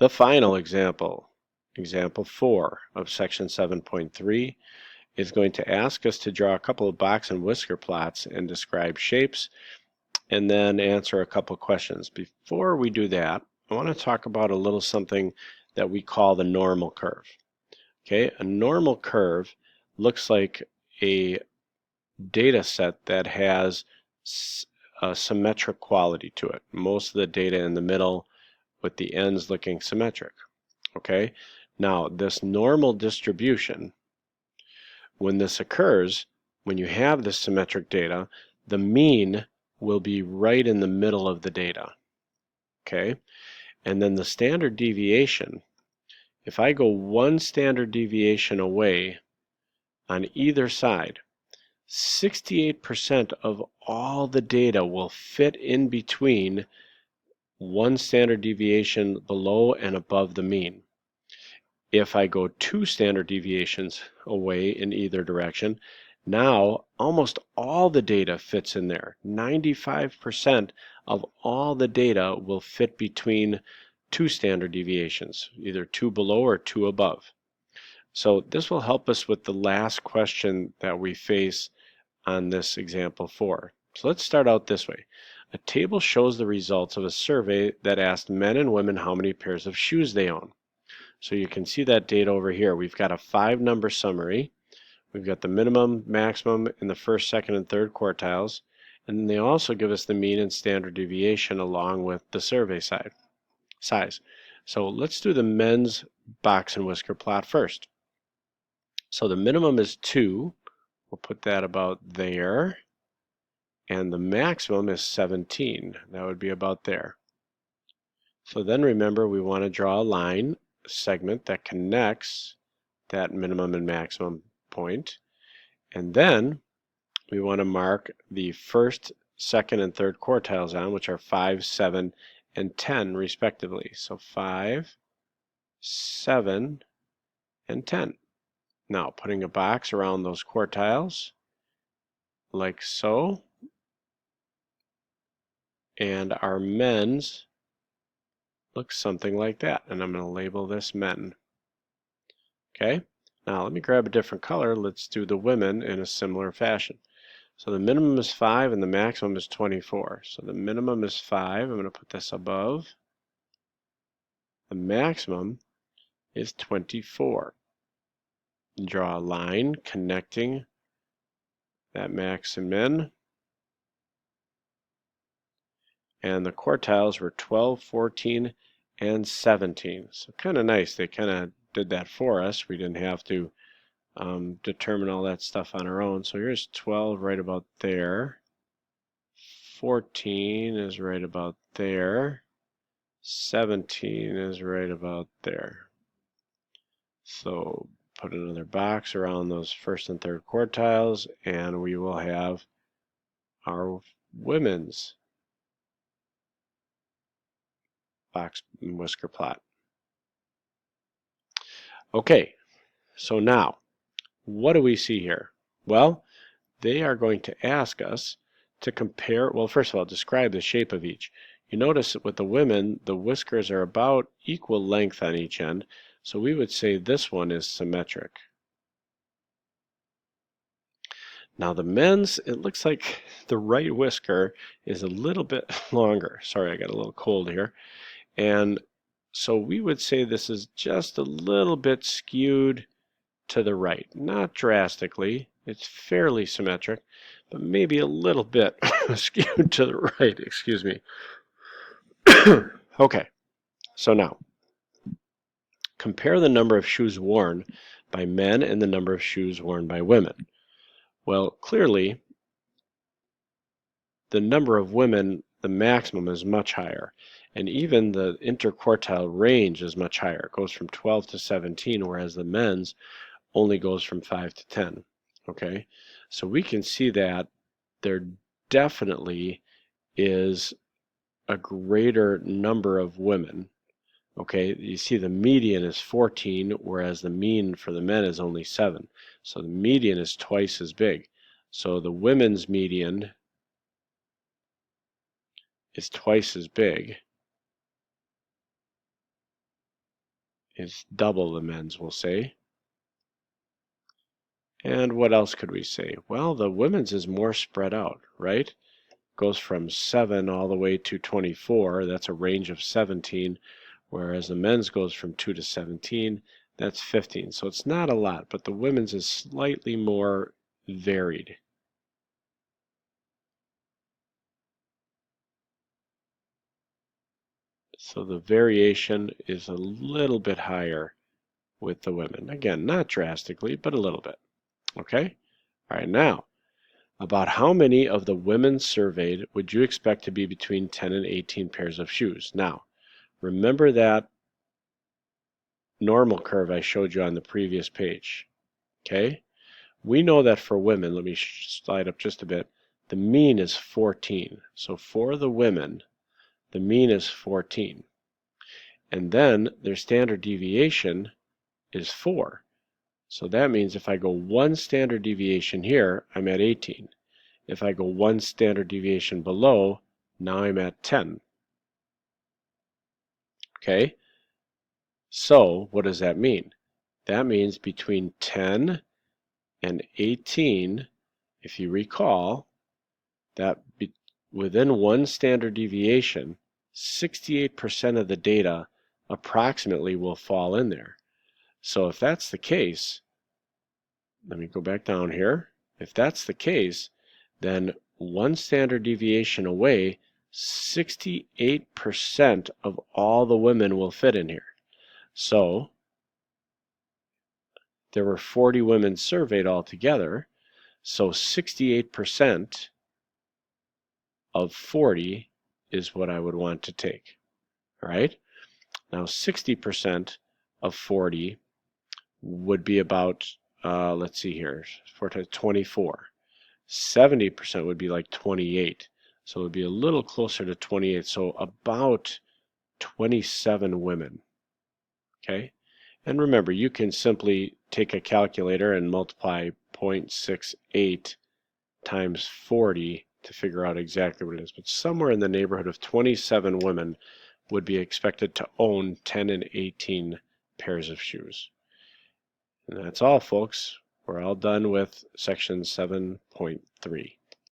The final example, example 4 of section 7.3, is going to ask us to draw a couple of box and whisker plots and describe shapes, and then answer a couple questions. Before we do that, I want to talk about a little something that we call the normal curve. Okay, a normal curve looks like a data set that has a symmetric quality to it. Most of the data in the middle with the ends looking symmetric. Okay, now this normal distribution, when this occurs, when you have this symmetric data, the mean will be right in the middle of the data. Okay, and then the standard deviation, if I go one standard deviation away on either side, 68% of all the data will fit in between one standard deviation below and above the mean. If I go two standard deviations away in either direction, now almost all the data fits in there. 95% of all the data will fit between two standard deviations, either two below or two above. So this will help us with the last question that we face on this example 4. So let's start out this way. A table shows the results of a survey that asked men and women how many pairs of shoes they own. So you can see that data over here. We've got a 5-number summary. We've got the minimum, maximum in the first, second, and third quartiles. And then they also give us the mean and standard deviation along with the survey size. So let's do the men's box and whisker plot first. So the minimum is 2. We'll put that about there. And the maximum is 17. That would be about there. So then remember, we want to draw a line, a segment that connects that minimum and maximum point. And then we want to mark the first, second, and third quartiles on, which are 5, 7, and 10 respectively. So 5, 7, and 10. Now putting a box around those quartiles, like so. And our men's looks something like that. And I'm going to label this men. Okay, now let me grab a different color. Let's do the women in a similar fashion. So the minimum is 5 and the maximum is 24. So the minimum is 5. I'm going to put this above. The maximum is 24. And draw a line connecting that max and min. And the quartiles were 12, 14, and 17. So kind of nice. They kind of did that for us. We didn't have to determine all that stuff on our own. So here's 12 right about there. 14 is right about there. 17 is right about there. So put another box around those first and third quartiles, and we will have our women's box and whisker plot. Okay, so now, what do we see here? Well, they are going to ask us to compare, well, first of all, describe the shape of each. You notice that with the women, the whiskers are about equal length on each end, so we would say this one is symmetric. Now the men's, it looks like the right whisker is a little bit longer. Sorry, I got a little cold here. And so we would say this is just a little bit skewed to the right. Not drastically. It's fairly symmetric, but maybe a little bit skewed to the right, excuse me. Okay, so now, compare the number of shoes worn by men and the number of shoes worn by women. Well, clearly, the number of women, the maximum is much higher. And even the interquartile range is much higher. It goes from 12 to 17, whereas the men's only goes from 5 to 10. Okay, so we can see that there definitely is a greater number of women. Okay, you see the median is 14, whereas the mean for the men is only 7. So the median is twice as big. So the women's median is twice as big. is double the men's, we'll say. And what else could we say? Well, the women's is more spread out, right? Goes from 7 all the way to 24. That's a range of 17, whereas the men's goes from 2 to 17. That's 15. So it's not a lot, but the women's is slightly more varied. So the variation is a little bit higher with the women. Again, not drastically, but a little bit. Okay? All right, now, about how many of the women surveyed would you expect to be between 10 and 18 pairs of shoes? Now, remember that normal curve I showed you on the previous page. Okay? We know that for women, let me slide up just a bit, the mean is 14. So for the women, the mean is 14. And then their standard deviation is 4. So that means if I go one standard deviation here, I'm at 18. If I go one standard deviation below, now I'm at 10. Okay? So what does that mean? That means between 10 and 18, if you recall, that within one standard deviation, 68% of the data approximately will fall in there. So if that's the case, let me go back down here. If that's the case, then one standard deviation away, 68% of all the women will fit in here. So there were 40 women surveyed altogether. So 68% of 40 is what I would want to take. All right. Now 60% of 40 would be about, let's see here, 24. 70% would be like 28. So it would be a little closer to 28. So about 27 women. Okay. And remember, you can simply take a calculator and multiply 0.68 times 40 to figure out exactly what it is. But somewhere in the neighborhood of 27 women would be expected to own 10 and 18 pairs of shoes. And that's all, folks. We're all done with section 7.3.